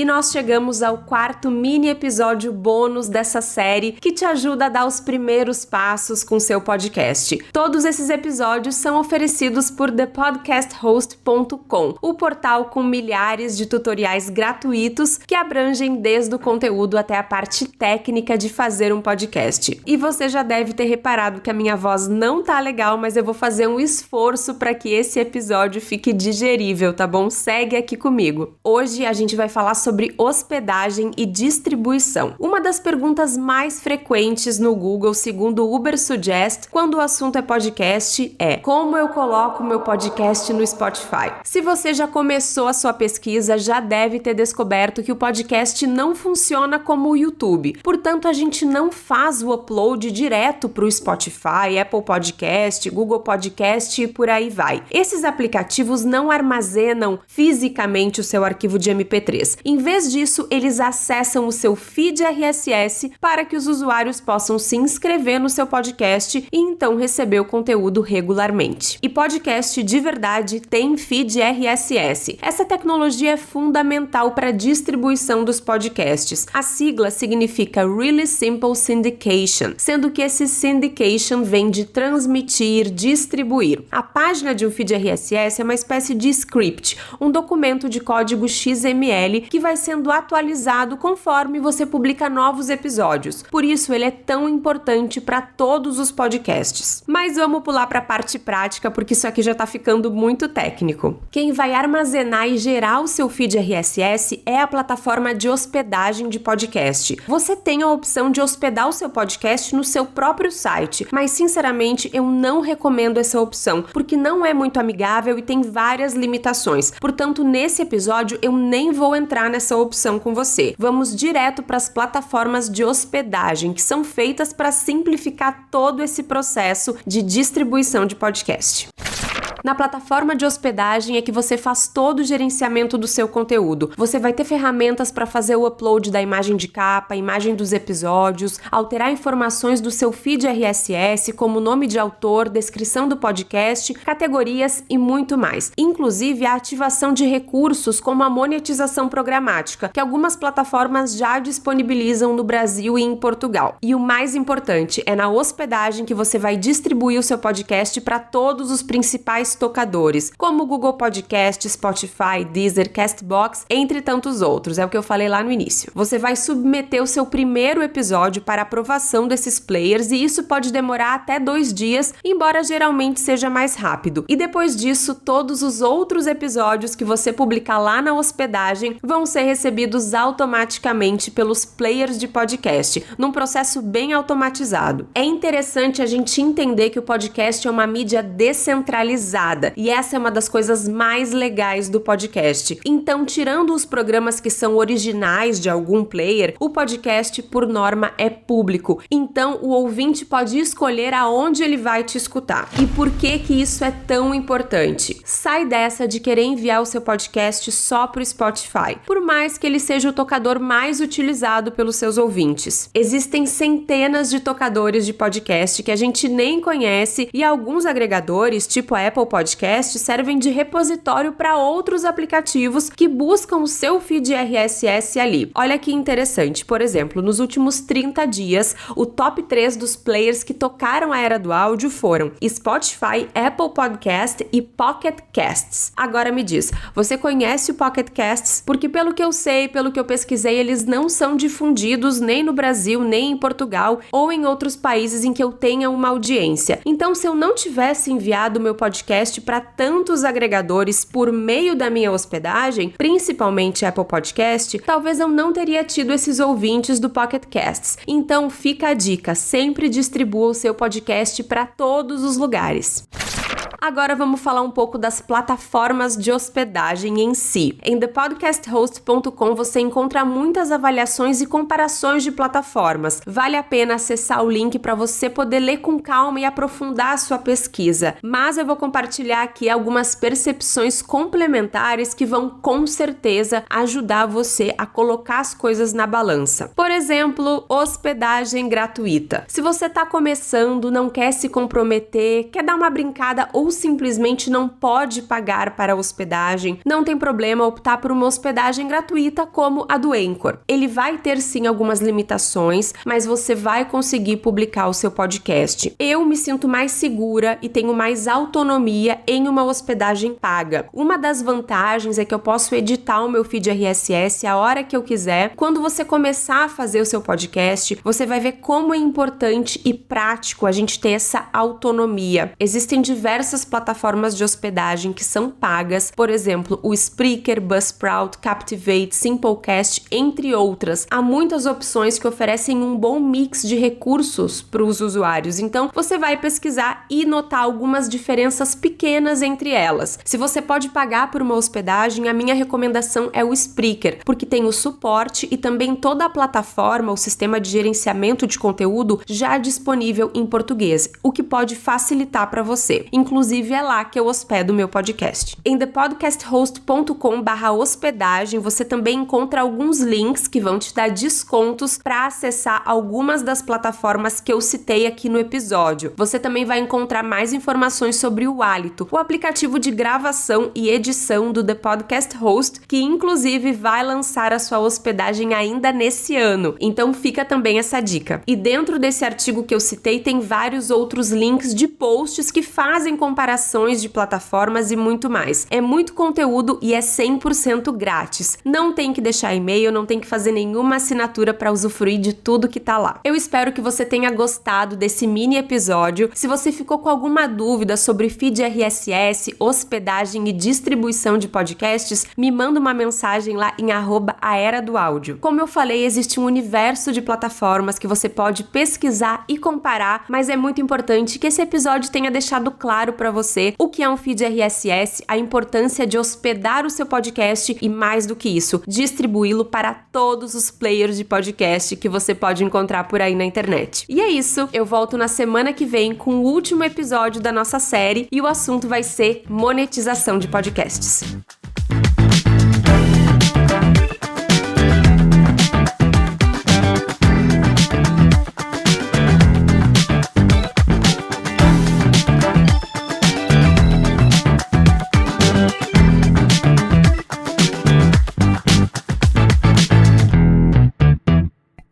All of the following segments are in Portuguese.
E nós chegamos ao 4º mini episódio bônus dessa série que te ajuda a dar os primeiros passos com seu podcast. Todos esses episódios são oferecidos por thepodcasthost.com, o portal com milhares de tutoriais gratuitos que abrangem desde o conteúdo até a parte técnica de fazer um podcast. E você já deve ter reparado que a minha voz não tá legal, mas eu vou fazer um esforço para que esse episódio fique digerível, tá bom? Segue aqui comigo. Hoje a gente vai falar sobre hospedagem e distribuição. Uma das perguntas mais frequentes no Google, segundo o Ubersuggest, quando o assunto é podcast, é: como eu coloco meu podcast no Spotify? Se você já começou a sua pesquisa, já deve ter descoberto que o podcast não funciona como o YouTube. Portanto, a gente não faz o upload direto para o Spotify, Apple Podcast, Google Podcast e por aí vai. Esses aplicativos não armazenam fisicamente o seu arquivo de MP3. Em vez disso, eles acessam o seu feed RSS para que os usuários possam se inscrever no seu podcast e então receber o conteúdo regularmente. E podcast de verdade tem feed RSS. Essa tecnologia é fundamental para a distribuição dos podcasts. A sigla significa Really Simple Syndication, sendo que esse syndication vem de transmitir, distribuir. A página de um feed RSS é uma espécie de script, um documento de código XML que vai sendo atualizado conforme você publica novos episódios. Por isso ele é tão importante para todos os podcasts. Mas vamos pular para a parte prática, porque isso aqui já está ficando muito técnico. Quem vai armazenar e gerar o seu feed RSS é a plataforma de hospedagem de podcast. Você tem a opção de hospedar o seu podcast no seu próprio site, mas sinceramente eu não recomendo essa opção, porque não é muito amigável e tem várias limitações. Portanto, nesse episódio eu nem vou entrar nessa opção com você. Vamos direto para as plataformas de hospedagem, que são feitas para simplificar todo esse processo de distribuição de podcast. Na plataforma de hospedagem é que você faz todo o gerenciamento do seu conteúdo. Você vai ter ferramentas para fazer o upload da imagem de capa, imagem dos episódios, alterar informações do seu feed RSS, como nome de autor, descrição do podcast, categorias e muito mais. Inclusive a ativação de recursos como a monetização programática, que algumas plataformas já disponibilizam no Brasil e em Portugal. E o mais importante, é na hospedagem que você vai distribuir o seu podcast para todos os principais tocadores, como Google Podcast, Spotify, Deezer, Castbox, entre tantos outros, é o que eu falei lá no início. Você vai submeter o seu primeiro episódio para aprovação desses players e isso pode demorar até 2 dias, embora geralmente seja mais rápido. E depois disso, todos os outros episódios que você publicar lá na hospedagem vão ser recebidos automaticamente pelos players de podcast, num processo bem automatizado. É interessante a gente entender que o podcast é uma mídia descentralizada, e essa é uma das coisas mais legais do podcast. Então, tirando os programas que são originais de algum player, o podcast, por norma, é público. Então, o ouvinte pode escolher aonde ele vai te escutar. E por que isso é tão importante? Sai dessa de querer enviar o seu podcast só pro Spotify, por mais que ele seja o tocador mais utilizado pelos seus ouvintes. Existem centenas de tocadores de podcast que a gente nem conhece e alguns agregadores, tipo a Apple Podcast, servem de repositório para outros aplicativos que buscam o seu feed RSS ali. Olha que interessante, por exemplo, nos últimos 30 dias, o top 3 dos players que tocaram a era do áudio foram Spotify, Apple Podcast e Pocket Casts. Agora me diz, você conhece o Pocket Casts? Porque pelo que eu sei, pelo que eu pesquisei, eles não são difundidos nem no Brasil, nem em Portugal ou em outros países em que eu tenha uma audiência. Então, se eu não tivesse enviado o meu podcast para tantos agregadores por meio da minha hospedagem, principalmente Apple Podcast, talvez eu não teria tido esses ouvintes do Pocket Casts. Então fica a dica, sempre distribua o seu podcast para todos os lugares. Agora vamos falar um pouco das plataformas de hospedagem em si. Em thepodcasthost.com você encontra muitas avaliações e comparações de plataformas. Vale a pena acessar o link para você poder ler com calma e aprofundar a sua pesquisa. Mas eu vou compartilhar aqui algumas percepções complementares que vão com certeza ajudar você a colocar as coisas na balança. Por exemplo, hospedagem gratuita. Se você está começando, não quer se comprometer, quer dar uma brincada ou ou simplesmente não pode pagar para a hospedagem, não tem problema optar por uma hospedagem gratuita como a do Anchor. Ele vai ter sim algumas limitações, mas você vai conseguir publicar o seu podcast. Eu me sinto mais segura e tenho mais autonomia em uma hospedagem paga. Uma das vantagens é que eu posso editar o meu feed RSS a hora que eu quiser. Quando você começar a fazer o seu podcast, você vai ver como é importante e prático a gente ter essa autonomia. Existem diversas plataformas de hospedagem que são pagas, por exemplo, o Spreaker, Buzzsprout, Captivate, Simplecast, entre outras. Há muitas opções que oferecem um bom mix de recursos para os usuários, então você vai pesquisar e notar algumas diferenças pequenas entre elas. Se você pode pagar por uma hospedagem, a minha recomendação é o Spreaker, porque tem o suporte e também toda a plataforma, o sistema de gerenciamento de conteúdo já disponível em português, o que pode facilitar para você. Inclusive é lá que eu hospedo o meu podcast. Em thepodcasthost.com/hospedagem você também encontra alguns links que vão te dar descontos para acessar algumas das plataformas que eu citei aqui no episódio. Você também vai encontrar mais informações sobre o Hálito, o aplicativo de gravação e edição do The Podcast Host, que inclusive vai lançar a sua hospedagem ainda nesse ano. Então fica também essa dica. E dentro desse artigo que eu citei tem vários outros links de posts que fazem comparações de plataformas e muito mais. É muito conteúdo e é 100% grátis. Não tem que deixar e-mail, não tem que fazer nenhuma assinatura para usufruir de tudo que tá lá. Eu espero que você tenha gostado desse mini episódio. Se você ficou com alguma dúvida sobre feed RSS, hospedagem e distribuição de podcasts, me manda uma mensagem lá em @aeradoaudio. Como eu falei, existe um universo de plataformas que você pode pesquisar e comparar, mas é muito importante que esse episódio tenha deixado claro para você o que é um feed RSS, a importância de hospedar o seu podcast e, mais do que isso, distribuí-lo para todos os players de podcast que você pode encontrar por aí na internet. E é isso, eu volto na semana que vem com o último episódio da nossa série e o assunto vai ser monetização de podcasts.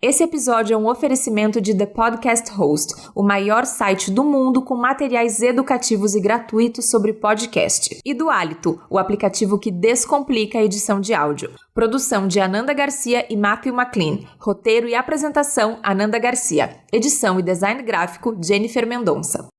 Esse episódio é um oferecimento de The Podcast Host, o maior site do mundo com materiais educativos e gratuitos sobre podcast. E do Hálito, o aplicativo que descomplica a edição de áudio. Produção de Ananda Garcia e Matthew McLean. Roteiro e apresentação, Ananda Garcia. Edição e design gráfico, Jennifer Mendonça.